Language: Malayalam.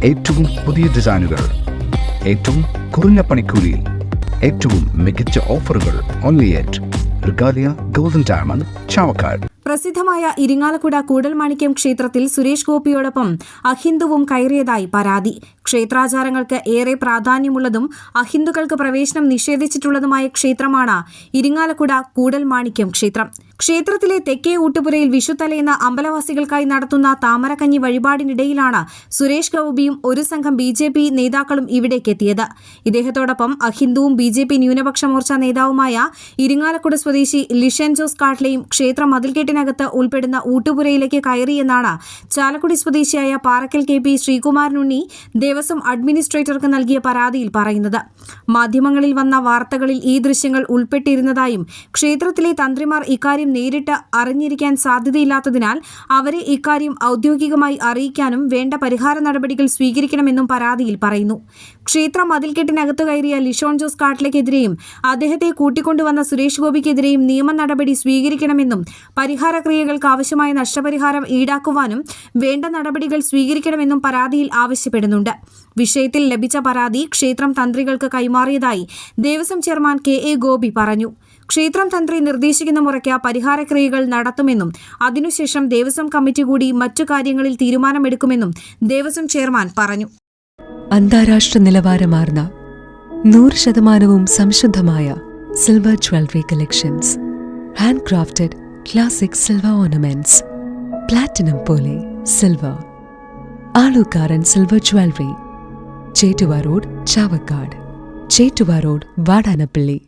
ഏറ്റവും പുതിയ ഡിസൈനുകൾ, ഏറ്റവും കുറഞ്ഞ പണിക്കൂലിയിൽ, ഏറ്റവും മികച്ച ഓഫറുകൾ. Only at Regalia golden diamond, Chavakkad. പ്രസിദ്ധമായ ഇരിങ്ങാലക്കുട കൂടൽമാണിക്യം ക്ഷേത്രത്തിൽ സുരേഷ് ഗോപിയോടൊപ്പം അഹിന്ദുവും കയറിയതായി പരാതി. ക്ഷേത്രാചാരങ്ങൾക്ക് ഏറെ പ്രാധാന്യമുള്ളതും അഹിന്ദുക്കൾക്ക് പ്രവേശനം നിഷേധിച്ചിട്ടുള്ളതുമായ ക്ഷേത്രമാണ് ഇരിങ്ങാലക്കുട കൂടൽമാണിക്യം ക്ഷേത്രം. ക്ഷേത്രത്തിലെ തെക്കേ ഊട്ടുപുരയിൽ വിഷുത്തലേന്ന് അമ്പലവാസികൾക്കായി നടത്തുന്ന താമരക്കഞ്ഞി വഴിപാടിനിടയിലാണ് സുരേഷ് ഗോപിയും ഒരു സംഘം BJP നേതാക്കളും ഇവിടേക്കെത്തിയത്. ഇദ്ദേഹത്തോടൊപ്പം അഹിന്ദുവും BJP ന്യൂനപക്ഷ മോർച്ച നേതാവുമായ ഇരിങ്ങാലക്കുട സ്വദേശി ലിഷൻ ജോസ് കാട്ട്ലയും ക്ഷേത്ര മതിൽക്കെട്ടിനകത്ത് ഉൾപ്പെടുന്ന ഊട്ടുപുരയിലേക്ക് കയറിയെന്നാണ് ചാലക്കുടി സ്വദേശിയായ പാറക്കൽ KP ശ്രീകുമാരനുണ്ണി ദേവസ്വം അഡ്മിനിസ്ട്രേറ്റർക്ക് നൽകിയ പരാതിയിൽ പറയുന്നത്. മാധ്യമങ്ങളിൽ വന്ന വാർത്തകളിൽ ഈ ദൃശ്യങ്ങൾ ഉൾപ്പെട്ടിരുന്നതായും ക്ഷേത്രത്തിലെ തന്ത്രിമാർ ഇക്കാര്യം നേരിട്ട് അറിഞ്ഞിരിക്കാൻ സാധ്യതയില്ലാത്തതിനാൽ അവരെ ഇക്കാര്യം ഔദ്യോഗികമായി അറിയിക്കാനും വേണ്ട പരിഹാര നടപടികൾ സ്വീകരിക്കണമെന്നും പരാതിയിൽ പറയുന്നു. ക്ഷേത്ര മതിൽക്കെട്ടിനകത്തു കയറിയ ലിഷോൺ ജോസ് കാട്ട്ലയ്ക്കെതിരെയും അദ്ദേഹത്തെ കൂട്ടിക്കൊണ്ടുവന്ന സുരേഷ് ഗോപിക്കെതിരെയും നിയമ നടപടി സ്വീകരിക്കണമെന്നും പരിഹാര ക്രിയകൾക്ക് ആവശ്യമായ നഷ്ടപരിഹാരം ഈടാക്കുവാനും വേണ്ട നടപടികൾ സ്വീകരിക്കണമെന്നും പരാതിയിൽ ആവശ്യപ്പെടുന്നുണ്ട്. വിഷയത്തിൽ ലഭിച്ച പരാതി ക്ഷേത്രം തന്ത്രികൾക്ക് കൈമാറിയതായി ദേവസ്വം ചെയർമാൻ KA ഗോപി പറഞ്ഞു. ക്ഷേത്രം തന്ത്രി നിർദ്ദേശിക്കുന്ന മുറയ്ക്ക് പരിഹാരക്രിയകൾ നടത്തുമെന്നും അതിനുശേഷം ദേവസ്വം കമ്മിറ്റി കൂടി മറ്റു കാര്യങ്ങളിൽ തീരുമാനമെടുക്കുമെന്നും ദേവസ്വം ചെയർമാൻ പറഞ്ഞു. അന്താരാഷ്ട്ര നിലവാരമാർന്ന 100% സംശുദ്ധമായ silver jewellery collections, hand crafted classic silver ornaments, platinum പോലെ silver, Alukkaran silver jewellery, Chettuva road, Chavakkad, Chettuva road, Vadanappally.